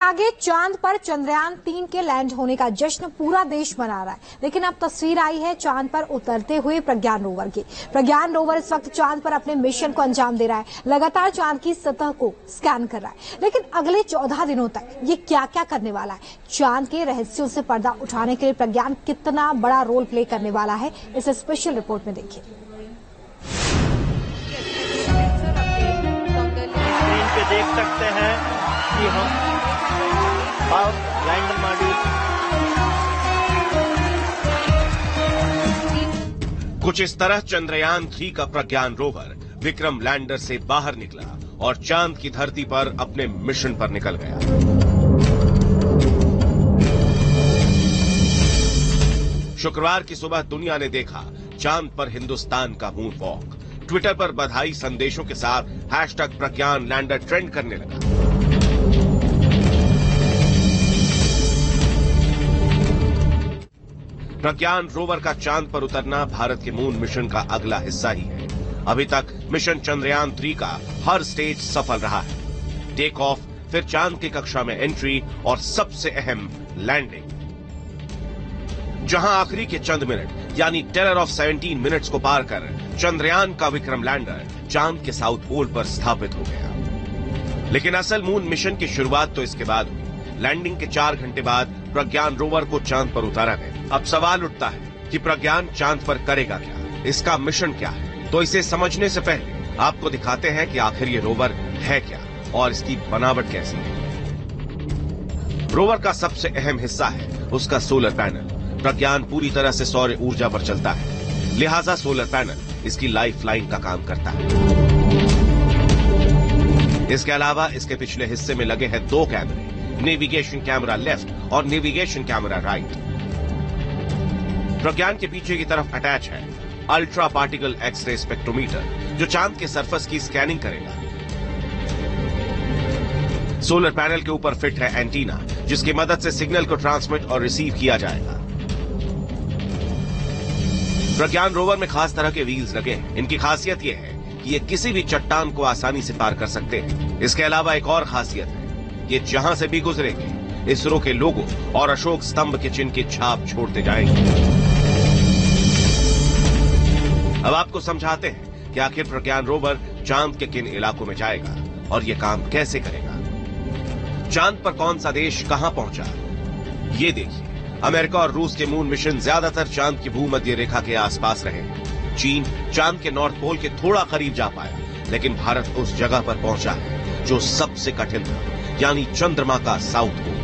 आगे चांद पर चंद्रयान-3 के लैंड होने का जश्न पूरा देश मना रहा है, लेकिन अब तस्वीर आई है चांद पर उतरते हुए प्रज्ञान रोवर की। प्रज्ञान रोवर इस वक्त चांद पर अपने मिशन को अंजाम दे रहा है, लगातार चांद की सतह को स्कैन कर रहा है। लेकिन अगले 14 दिनों तक ये क्या क्या करने वाला है, चांद के रहस्यों से पर्दा उठाने के लिए प्रज्ञान कितना बड़ा रोल प्ले करने वाला है, इसे स्पेशल रिपोर्ट में देखिए। देख सकते हैं कि हम लैंडर मॉड्यूल कुछ इस तरह चंद्रयान-3 का प्रज्ञान रोवर विक्रम लैंडर से बाहर निकला और चांद की धरती पर अपने मिशन पर निकल गया। शुक्रवार की सुबह दुनिया ने देखा चांद पर हिंदुस्तान का मून वॉक। ट्विटर पर बधाई संदेशों के साथ हैशटैग प्रज्ञान लैंडर ट्रेंड करने लगा। प्रज्ञान रोवर का चांद पर उतरना भारत के मून मिशन का अगला हिस्सा ही है। अभी तक मिशन चंद्रयान-3 का हर स्टेज सफल रहा है। टेक ऑफ, फिर चांद की कक्षा में एंट्री और सबसे अहम लैंडिंग, जहां आखिरी के चंद मिनट यानी टेरर ऑफ 17 मिनट्स को पार कर चंद्रयान का विक्रम लैंडर चांद के साउथ पोल पर स्थापित हो गया। लेकिन असल मून मिशन की शुरुआत तो इसके बाद हुई। लैंडिंग के 4 घंटे बाद प्रज्ञान रोवर को चांद पर उतारा गया। अब सवाल उठता है कि प्रज्ञान चांद पर करेगा क्या, इसका मिशन क्या है। तो इसे समझने से पहले आपको दिखाते हैं कि आखिर ये रोवर है क्या और इसकी बनावट कैसी है। रोवर का सबसे अहम हिस्सा है उसका सोलर पैनल। प्रज्ञान पूरी तरह से सौर ऊर्जा पर चलता है, लिहाजा सोलर पैनल इसकी लाइफलाइन का काम करता है। इसके अलावा इसके पिछले हिस्से में लगे हैं 2 कैमरे, नेविगेशन कैमरा लेफ्ट और नेविगेशन कैमरा राइट। प्रज्ञान के पीछे की तरफ अटैच है अल्ट्रा पार्टिकल एक्सरे स्पेक्ट्रोमीटर, जो चांद के सरफेस की स्कैनिंग करेगा। सोलर पैनल के ऊपर फिट है एंटीना, जिसकी मदद से सिग्नल को ट्रांसमिट और रिसीव किया जाएगा। प्रज्ञान रोवर में खास तरह के व्हील्स लगे हैं। इनकी खासियत यह है कि ये किसी भी चट्टान को आसानी से पार कर सकते हैं। इसके अलावा एक और खासियत है, ये जहां से भी गुजरेंगे इसरो के लोगो और अशोक स्तंभ के चिन्ह की छाप छोड़ते जाएंगे। अब आपको समझाते हैं कि आखिर प्रज्ञान रोवर चांद के किन इलाकों में जाएगा और ये काम कैसे करेगा। चांद पर कौन सा देश कहां पहुंचा, ये देखिए। अमेरिका और रूस के मून मिशन ज्यादातर चांद की भूमध्य रेखा के आसपास रहे। चीन चांद के नॉर्थ पोल के थोड़ा करीब जा पाया, लेकिन भारत उस जगह पर पहुंचा है जो सबसे कठिन था, यानी चंद्रमा का साउथ पोल।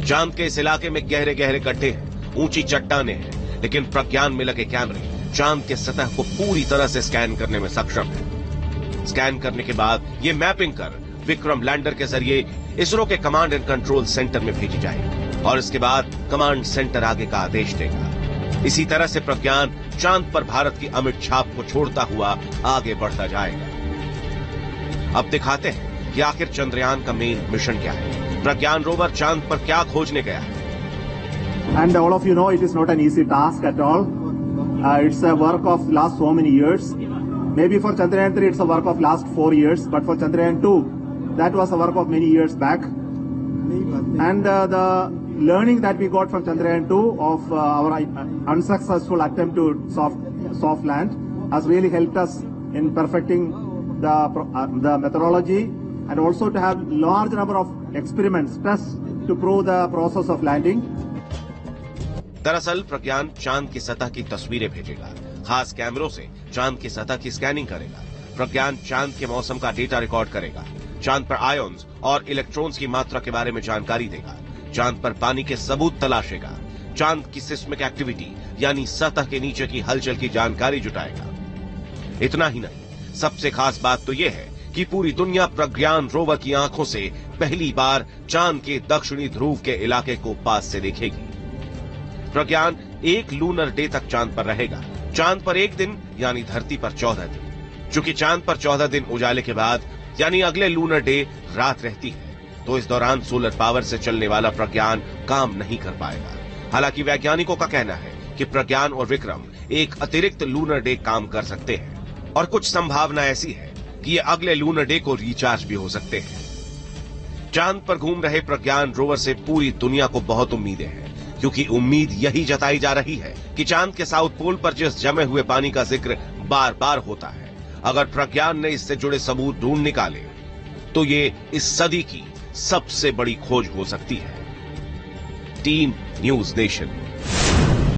चांद के इस इलाके में गहरे गहरे गड्ढे हैं, ऊंची चट्टानें हैं, लेकिन प्रज्ञान में लगे कैमरे चांद के सतह को पूरी तरह से स्कैन करने में सक्षम है। स्कैन करने के बाद ये मैपिंग कर विक्रम लैंडर के जरिए इसरो के कमांड एंड कंट्रोल सेंटर में भेजी जाएगी और इसके बाद कमांड सेंटर आगे का आदेश देगा। इसी तरह से प्रज्ञान चांद पर भारत की अमिट छाप को छोड़ता हुआ आगे बढ़ता जाएगा। अब दिखाते हैं कि आखिर चंद्रयान का मेन मिशन क्या है। प्रज्ञान रोवर चांद पर क्या खोजने गया है। And all of you know it is not an easy task at all. It's a work of last so many years. Maybe for Chandrayaan-3 it's a work of last 4 years, but for Chandrayaan-2 that was a work of many years back. And the learning that we got from Chandrayaan-2 of our unsuccessful attempt to soft land has really helped us in perfecting the methodology and also to have large number of experiments tests to prove the process of landing. दरअसल प्रज्ञान चांद की सतह की तस्वीरें भेजेगा, खास कैमरों से चांद की सतह की स्कैनिंग करेगा। प्रज्ञान चांद के मौसम का डेटा रिकॉर्ड करेगा, चांद पर आयन्स और इलेक्ट्रॉन्स की मात्रा के बारे में जानकारी देगा, चांद पर पानी के सबूत तलाशेगा, चांद की सिस्मिक एक्टिविटी यानी सतह के नीचे की हलचल की जानकारी जुटाएगा। इतना ही नहीं, सबसे खास बात तो यह है कि पूरी दुनिया प्रज्ञान रोवर की आंखों से पहली बार चांद के दक्षिणी ध्रुव के इलाके को पास से देखेगी। प्रज्ञान 1 लूनर डे तक चांद पर रहेगा। चांद पर 1 दिन यानी धरती पर 14 दिन। चूंकि चांद पर 14 दिन उजाले के बाद यानी अगले लूनर डे रात रहती है, तो इस दौरान सोलर पावर से चलने वाला प्रज्ञान काम नहीं कर पाएगा। हालांकि वैज्ञानिकों का कहना है कि प्रज्ञान और विक्रम एक अतिरिक्त लूनर डे काम कर सकते हैं और कुछ संभावना ऐसी है कि ये अगले लूनर डे को रिचार्ज भी हो सकते हैं। चांद पर घूम रहे प्रज्ञान रोवर से पूरी दुनिया को बहुत उम्मीदें हैं, क्योंकि उम्मीद यही जताई जा रही है कि चांद के साउथ पोल पर जिस जमे हुए पानी का जिक्र बार बार होता है, अगर प्रज्ञान ने इससे जुड़े सबूत ढूंढ निकाले तो ये इस सदी की सबसे बड़ी खोज हो सकती है। Team news nation.